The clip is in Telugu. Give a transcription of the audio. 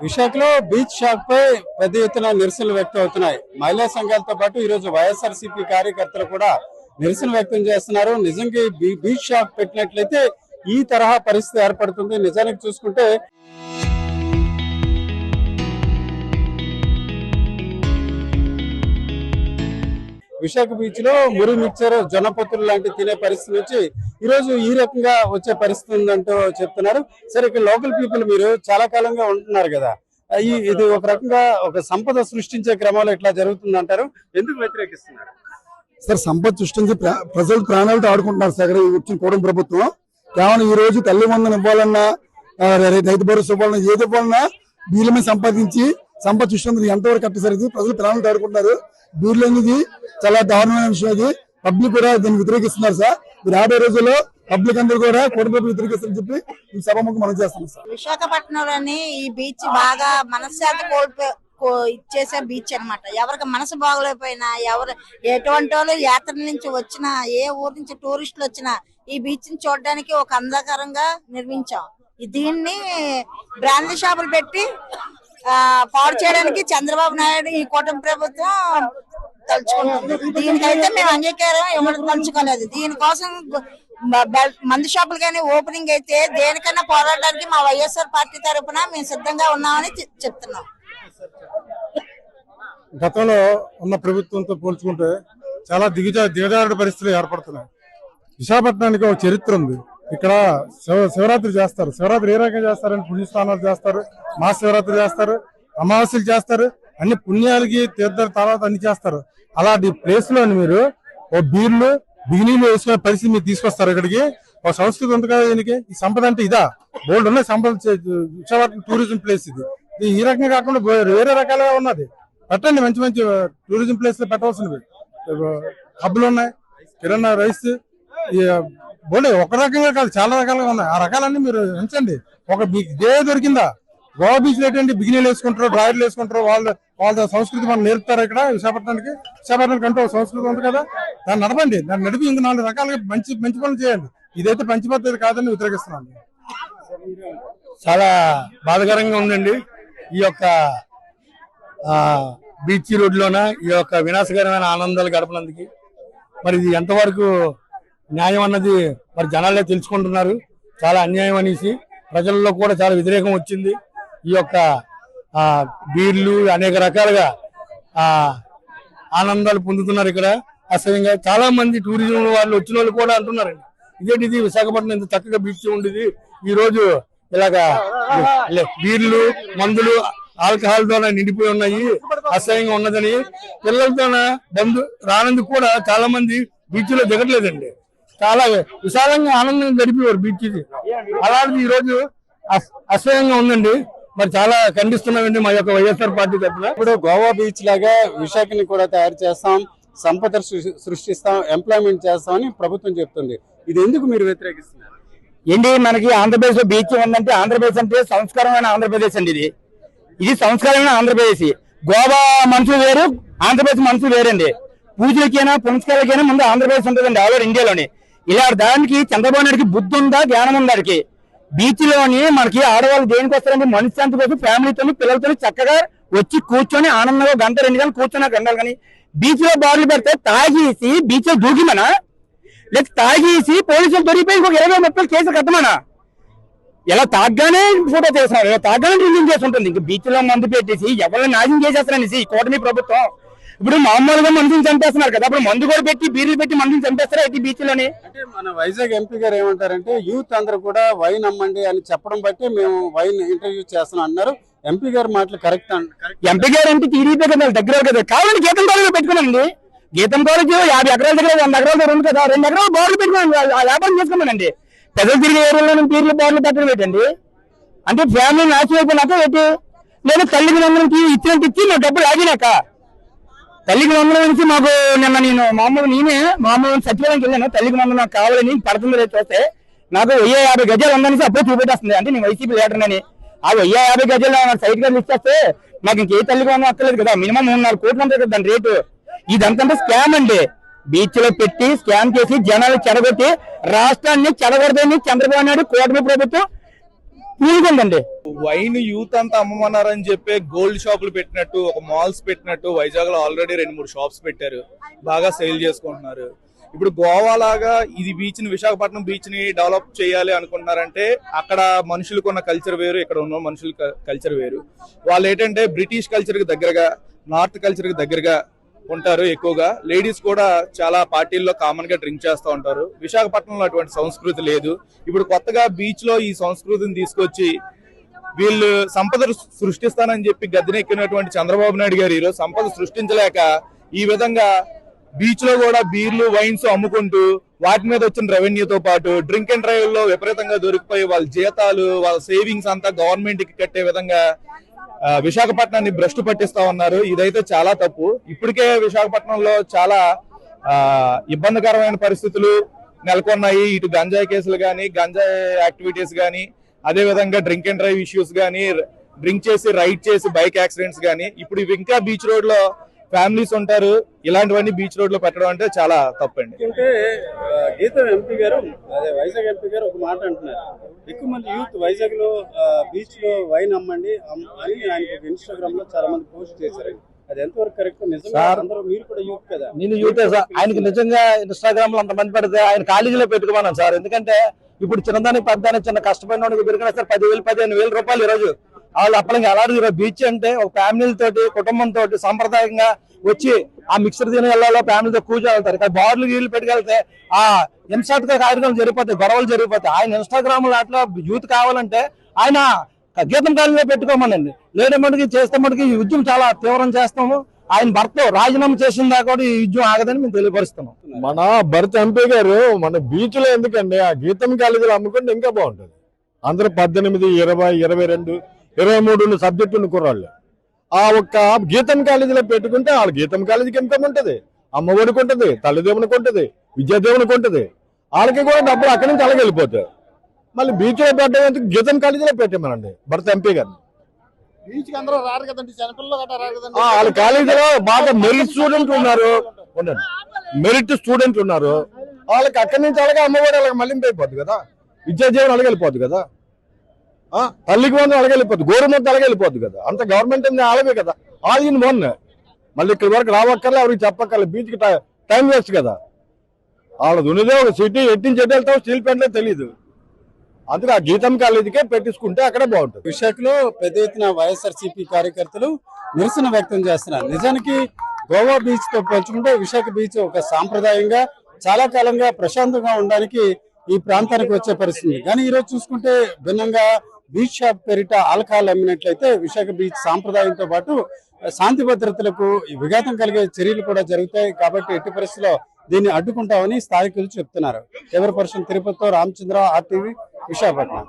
విశాఖలో బీచ్ షాక్ పై పెద్ద ఎత్తున నిరసనలు వ్యక్తం అవుతున్నాయి. మహిళా సంఘాలతో పాటు ఈ రోజు వైఎస్ఆర్సీపీ కార్యకర్తలు కూడా నిరసన వ్యక్తం చేస్తున్నారు. నిజంగా బీచ్ షాక్ పెట్టినట్లయితే ఈ తరహా పరిస్థితి ఏర్పడుతుంది. నిజానికి చూసుకుంటే విశాఖ బీచ్ లో మురి మిక్చర్ జొన్నపత్తులు లాంటి తినే పరిస్థితి నుంచి ఈ రోజు ఈ రకంగా వచ్చే పరిస్థితి ఉందంటూ చెప్తున్నారు. సరే, ఇక్కడ లోకల్ పీపుల్ మీరు చాలా కాలంగా ఉంటున్నారు కదా, ఇది ఒక రకంగా ఒక సంపద సృష్టించే క్రమంలో ఇట్లా జరుగుతుంది అంటారు, ఎందుకు వ్యతిరేకిస్తున్నారు? సార్, సంపద సృష్టించి ప్రజలు ప్రాణాలతో ఆడుకుంటున్నారు సార్. వచ్చిన కూటమి ప్రభుత్వం కేవలం ఈ రోజు తల్లి వందన ఇవ్వాలన్నా, రైతు భరోసా ఇవ్వాలన్నా, ఏది ఇవ్వాలన్నా వీళ్ళ మీద సంపాదించి సంపద సృష్టించి ఎంతవరకు కట్టేసరికి ప్రజలు ప్రాణాలతో ఆడుకుంటున్నారు. వీళ్ళు అనేది చాలా దారుణమైన విషయం. అది పబ్లిక్ కూడా దీన్ని వ్యతిరేకిస్తున్నారు సార్. రాబోయే రోజుల్లో పబ్లిక్ అందరూ కూడా కూటమి వ్యతిరేకిస్తారని చెప్పి ఈ సభముఖం మనం చేస్తున్నాం సార్. విశాఖపట్నంలోని ఈ బీచ్ బాగా మనశ్శాంతి ఇచ్చేసే బీచ్ అన్నమాట. ఎవరికి మనసు బాగలేకపోయినా, ఎవరు ఎటువంటి వాళ్ళు యాత్ర నుంచి వచ్చినా, ఏ ఊరు నుంచి టూరిస్టులు వచ్చినా ఈ బీచ్ ని చూడడానికి ఒక అంధకారంగా నిర్మించాం. దీన్ని బ్రాండ్ షాపులు పెట్టి పాడు చేయడానికి చంద్రబాబు నాయుడు ఈ కూటమి ప్రభుత్వం తలుచుకుంటుంది. దీనికైతే మేము అంగీకారం ఇవ్వడం తలుచుకోలేదు. దీనికోసం మందు షాపులు కానీ ఓపెనింగ్ అయితే దేనికన్నా పోరాడడానికి మా వైఎస్ఆర్ పార్టీ తరఫున మేము సిద్ధంగా ఉన్నామని చెప్తున్నాం. గతంలో ఉన్న ప్రభుత్వంతో పోల్చుకుంటే చాలా దిగజారుడు పరిస్థితులు ఏర్పడుతున్నాయి. విశాఖపట్నానికి ఒక చరిత్ర ఉంది. ఇక్కడ శివరాత్రి చేస్తారు. శివరాత్రి ఏ రకంగా చేస్తారని పుణ్యస్నానాలు చేస్తారు, మహాశివరాత్రి చేస్తారు, అమావాస్యలు చేస్తారు, అన్ని పుణ్యాలకి తీర్థాల తర్వాత అన్ని చేస్తారు. అలాంటి ప్లేస్ లో మీరు ఓ బీర్లు బిగినీలు వేసుకునే పరిస్థితి మీరు తీసుకొస్తారు. ఇక్కడికి ఒక సంస్కృతి ఉంది కదా. దీనికి ఈ సంపద అంటే ఇదా? బోల్డ్ ఉన్నాయి సంపద. విశాఖపట్నం టూరిజం ప్లేస్ ఇది. ఈ రకంగా కాకుండా వేరే రకాలుగా ఉన్నది. పెట్టండి, మంచి మంచి టూరిజం ప్లేస్ లో పెట్టవలసినవి హబ్బులు ఉన్నాయి, కిరాణా రైస్, బోలే ఒక రకంగా కాదు చాలా రకాలుగా ఉన్నాయి. ఆ రకాలన్నీ మీరు ఉంచండి. ఒక డే దొరికిందా? గోవా బీచ్ లో ఏంటంటే బిగినీలు వేసుకుంటారు, డ్రాయర్లు వేసుకుంటారు. వాళ్ళ సంస్కృతి మనం నేర్పుతారు. ఇక్కడ విశాఖపట్నానికి అంటే ఒక సంస్కృతి ఉంది కదా, దాన్ని నడపండి. దాన్ని నడిపి ఇంక 4 రకాలుగా మంచి మంచి పనులు చేయండి. ఇదైతే మంచి పద్ధతి కాదని వ్యతిరేకిస్తున్నాను. చాలా బాధాకరంగా ఉందండి ఈ యొక్క బీచ్ రోడ్లోన ఈ యొక్క వినాశకరమైన ఆనందాలు గడపనందుకు. మరి ఇది ఎంతవరకు న్యాయం అన్నది మరి జనాలే తెలుసుకుంటున్నారు. చాలా అన్యాయం అనేసి ప్రజల్లో కూడా చాలా వ్యతిరేకం వచ్చింది. ఈ యొక్క బీర్లు అనేక రకాలుగా ఆనందాలు పొందుతున్నారు. ఇక్కడ అసహ్యంగా చాలా మంది టూరిజం వాళ్ళు వచ్చిన వాళ్ళు కూడా అంటున్నారండి, ఇదేంటిది విశాఖపట్నం ఇంత చక్కగా బీచ్ ఉండేది, ఈ రోజు ఇలాగా బీర్లు మందులు ఆల్కహాల్ తోనే నిండిపోయి ఉన్నాయి, అసహ్యంగా ఉన్నదని పిల్లలతోన రానందుకు కూడా చాలా మంది బీచ్ లో దిగట్లేదండి. చాలా విశాలంగా ఆనందంగా గడిపేవారు బీచ్. అలాంటిది ఈ రోజు అసహ్యంగా ఉందండి. మరి చాలా ఖండిస్తున్నామండి మా యొక్క వైఎస్ఆర్ పార్టీ తరఫున. ఇప్పుడు గోవా బీచ్ లాగా విశాఖని కూడా తయారు చేస్తాం, సంపద సృష్టిస్తాం, ఎంప్లాయ్మెంట్ చేస్తామని ప్రభుత్వం చెప్తుంది. ఇది ఎందుకు మీరు వ్యతిరేకిస్తున్నారు? ఏంటి, మనకి ఆంధ్రప్రదేశ్ లో బీచ్ ఉందంటే ఆంధ్రప్రదేశ్ అంటే సంస్కారమైన ఆంధ్రప్రదేశ్ అండి. ఇది సంస్కారమైన ఆంధ్రప్రదేశ్. గోవా మనుషులు వేరు, ఆంధ్రప్రదేశ్ మనుషులు వేరండి. పూజలకైనా పునస్కారాలకైనా ముందు ఆంధ్రప్రదేశ్ ఉంటుందండి ఆల్ ఓవర్ ఇండియాలోని. ఇలా దానికి చంద్రబాబు నాయుడికి బుద్ధి ఉందా, జ్ఞానం ఉందాడికి? బీచ్ లోని మనకి ఆడవాళ్ళు దేనికి వస్తారంటే మనశ్శాంతి కోసం ఫ్యామిలీతో పిల్లలతో చక్కగా వచ్చి కూర్చొని ఆనందంగా 1 గంట 2 గంటలు కూర్చొని గంటలు. కానీ బీచ్ లో బార్లు పెడితే తాగేసి బీచ్ లో దూకిమనా, లేక తాగేసి పోలీసులు దొరికిపోయి ఇంకొక 20-30 కేసులు కట్టమనా? ఇలా తాగ్గానే ఫోటో చేస్తున్నారు, ఇలా తాగ్గానే రిలీజ్ చేస్తుంటుంది. ఇంక బీచ్ లో మందు పెట్టేసి ఎవరిని నాశనం చేసేస్తారనేసి ఈ కూటమి ప్రభుత్వం. ఇప్పుడు మామూలుగా మందుని చంపేస్తున్నారు కదా, అప్పుడు మందు కూడా పెట్టి బీర్లు పెట్టి మందుని చంపేస్తారా ఈ బీచ్ లోని? అంటే మన వైజాగ్ ఎంపీ గారు ఏమంటారంటే యూత్ అందరూ కూడా వైన్ అమ్మండి అని చెప్పడం బట్టి మేము వైన్ ఇంటర్వ్యూ చేస్తున్నాం అన్నారు. ఎంపీ గారు మాటలు కరెక్ట్? ఎంపీ గారు అంటే టీడీపీ కదా దగ్గర కదా. కావాలని గీతం కాలేజ్ పెట్టుకున్నాండి. గీతం కాలేజ్ 50 ఎకరాల దగ్గర 100 ఎకరాల దగ్గర ఉంది కదా, 2 ఎకరాలు బార్లు పెట్టుకున్నాం, వ్యాపారం చేసుకోమనండి. పెద్దలు తిరిగే ఏరియాలో బీర్లు బార్లు పెట్టడం పెట్టండి. అంటే ఫ్యామిలీ నాశనం అయిపోయినాక పెట్టి నేను తల్లికి వందలకి ఇచ్చినట్టు ఇచ్చి నా డబ్బులు ఆగినాక తల్లికి వందల నుంచి మాకు నిన్న నేను మామూలు సచివాలయంకి వెళ్ళాను. తల్లికి వందలు నాకు కావాలని పడుతుంది రేపు చూస్తే నాకు 1050 గజాలు ఉందనేసి అప్పుడే చూపెట్టేస్తుంది. అంటే నేను వైసీపీ లీడర్నని ఆ 1050 గజాలు సైట్ గారు ఇచ్చేస్తే నాకు ఇంకే తల్లికి వందలు అక్కర్లేదు కదా. మినిమం 3-4 కోట్లు ఉంటుంది కదా దాని రేటు. ఇదంతా స్కామ్ అండి. బీచ్ లో పెట్టి స్కామ్ చేసి జనాలు చెడగొట్టి రాష్ట్రాన్ని చెడగొడదని చంద్రబాబు నాయుడు కూటమి ప్రభుత్వం పూలుకుందండి. వైన్ యూత్ అంతా అమ్మమన్నారని చెప్పి గోల్డ్ షాపులు పెట్టినట్టు, ఒక మాల్స్ పెట్టినట్టు వైజాగ్ లో ఆల్రెడీ 2-3 షాప్స్ పెట్టారు, బాగా సేల్ చేసుకుంటున్నారు. ఇప్పుడు గోవా లాగా ఇది బీచ్ ని, విశాఖపట్నం బీచ్ ని డెవలప్ చేయాలి అనుకుంటున్నారంటే అక్కడ మనుషులకు ఉన్న కల్చర్ వేరు, ఇక్కడ ఉన్న మనుషుల కల్చర్ వేరు. వాళ్ళు ఏంటంటే బ్రిటిష్ కల్చర్ కి దగ్గరగా, నార్త్ కల్చర్ కి దగ్గరగా ఉంటారు. ఎక్కువగా లేడీస్ కూడా చాలా పార్టీల్లో కామన్ గా డ్రింక్ చేస్తూ ఉంటారు. విశాఖపట్నంలో అటువంటి సంస్కృతి లేదు. ఇప్పుడు కొత్తగా బీచ్ లో ఈ సంస్కృతిని తీసుకొచ్చి వీళ్ళు సంపద సృష్టిస్తానని చెప్పి గద్దెనెక్కినటువంటి చంద్రబాబు నాయుడు గారు ఈరోజు సంపద సృష్టించలేక ఈ విధంగా బీచ్ లో కూడా బీర్లు, వైన్స్ అమ్ముకుంటూ వాటి మీద వచ్చిన రెవెన్యూతో పాటు డ్రింక్ అండ్ డ్రైవ్ లో విపరీతంగా దొరికిపోయి వాళ్ళ జీతాలు, వాళ్ళ సేవింగ్స్ అంతా గవర్నమెంట్ కి కట్టే విధంగా విశాఖపట్నాన్ని భ్రష్టు పట్టిస్తా ఉన్నారు. ఇదైతే చాలా తప్పు. ఇప్పటికే విశాఖపట్నంలో చాలా ఇబ్బందికరమైన పరిస్థితులు నెలకొన్నాయి. ఇటు గంజాయి కేసులు కానీ, గంజాయి యాక్టివిటీస్ కానీ, అదే విధంగా డ్రింక్ అండ్ డ్రైవ్ ఇష్యూస్ కానీ, డ్రింక్ చేసి రైడ్ చేసి బైక్ యాక్సిడెంట్స్ కానీ. ఇప్పుడు ఇవి ఇంకా బీచ్ రోడ్ లో ఫ్యామిలీస్ ఉంటారు, ఇలాంటివన్నీ బీచ్ రోడ్ లో పెట్టడం అంటే చాలా తప్పండి. అంటే గీతం ఎంపీ గారు, అదే వైజాగ్ ఎంపీ గారు ఒక మాట అంటున్నారు, ఎక్కువ మంది యూత్ వైజాగ్ లో బీచ్ లో వైన్ అమ్మండి అని ఆయన ఇన్స్టాగ్రామ్ లో చాలా మంది పోస్ట్ చేశారు. అది ఎంతవరకు కరెక్ట్? నిజంగా అందరూ మీరు కూడా యూత్ కదా? నేను యూతే సార్. ఆయనకి నిజంగా ఇన్స్టాగ్రామ్ లో అంతమంది పెడితే ఆయన కాలేజీలో పెట్టుకోమన్నాను సార్. ఎందుకంటే ఇప్పుడు చిన్నదానికి పెద్దదానికి చిన్న కష్టపడిన వాడికి పెరిగినా సార్ 10,000-15,000 రూపాయలు ఈ రోజు వాళ్ళు అప్పటికి అలాంటి బీచ్ అంటే ఒక ఫ్యామిలీ తోటి, కుటుంబంతో సాంప్రదాయంగా వచ్చి ఆ మిక్సర్ తిని వెళ్ళాలో ఫ్యామిలీతో కూర్చోగలుగుతారు. ఇక్కడ బార్లు గీళ్ళు పెట్టుకెళ్తే ఆ హింసాత్మక కార్యక్రమాలు జరిగిపోతాయి, గొడవలు జరిగిపోతాయి. ఆయన ఇన్స్టాగ్రామ్ లో అట్లా యూత్ కావాలంటే ఆయన గీతం కాలంలో పెట్టుకోమనండి. లేని మటుకి చేస్తే మటుకి ఈ ఉద్యమం చాలా తీవ్రం చేస్తాము. ఆయన భర్త రాజీనామా చేసిన దాకా కూడా ఈ యుద్ధం ఆగదని మేము తెలియపరుస్తున్నాం. మన భరత్ ఎంపీ గారు మన బీచ్ లో ఎందుకండి ఆ గీతం కాలేజీలో అమ్ముకుంటే ఇంకా బాగుంటుంది. అందరూ 18, 20, 22, 23 సబ్జెక్టు కుర్రాళ్ళు ఆ ఒక్క గీతం కాలేజీలో పెట్టుకుంటే వాళ్ళ గీతం కాలేజీకి ఇన్కమ్ ఉంటుంది, అమ్మఒడికి ఉంటుంది, తల్లిదేవునికి ఉంటుంది, విద్యాదేవునికి ఉంటుంది. వాళ్ళకి కూడా డబ్బులు అక్కడి నుంచి అలాగే వెళ్ళిపోతాయి. మళ్ళీ బీచ్ లో పెట్టడం గీతం కాలేజీలో పెట్టామనండి భరత్ ఎంపీ గారిని. వాళ్ళ కాలేజీలో బాగా మెరిట్ స్టూడెంట్ ఉన్నారు, మెరిట్ స్టూడెంట్ ఉన్నారు. వాళ్ళకి అక్కడి నుంచి అలాగే అమ్మఒడి అలాగే మళ్ళీ అయిపోద్ది కదా, విద్యాదేవుని అలాగే వెళ్ళిపోద్ది కదా, తల్లికి వంద అలాగే వెళ్ళిపోద్ది, గోరుమంత అలాగే వెళ్ళిపోద్ది కదా. అంత గవర్నమెంట్ అలాగే కదా. ఆల్ మొన్న మళ్ళీ ఇక్కడ వరకు రావక్కర్లే, ఎవరికి చెప్పక్కర్లే, బీచ్ కి టైం వేస్ట్ కదా. వాళ్ళది ఉన్నదే ఒక సిటీ, ఎట్టించి ఎట్టి వెళ్తావు స్టీల్ ప్లాంట్లో తెలియదు. అందుకే ఆ గీతం కాలేజీకే పెట్టించుకుంటే అక్కడే బాగుంటుంది. విశాఖలో పెద్ద ఎత్తున వైఎస్ఆర్సీపీ కార్యకర్తలు నిరసన వ్యక్తం చేస్తున్నారు. నిజానికి గోవా బీచ్ తో పోల్చుకుంటే విశాఖ బీచ్ ఒక సాంప్రదాయంగా చాలా కాలంగా ప్రశాంతంగా ఉండడానికి ఈ ప్రాంతానికి వచ్చే పరిస్థితి. కానీ ఈ రోజు చూసుకుంటే భిన్నంగా బీచ్ షాప్ పేరిట ఆల్కహాల్ అమ్మినట్లయితే విశాఖ బీచ్ సాంప్రదాయంతో పాటు శాంతి భద్రతలకు విఘాతం కలిగే చర్యలు కూడా జరుగుతాయి. కాబట్టి ఎట్టి పరిస్థితుల్లో దీన్ని అడ్డుకుంటామని స్థానికులు చెప్తున్నారు. కెమెరా పర్సన్ తిరుపతితో రామచంద్ర, RTV, విశాఖపట్నం.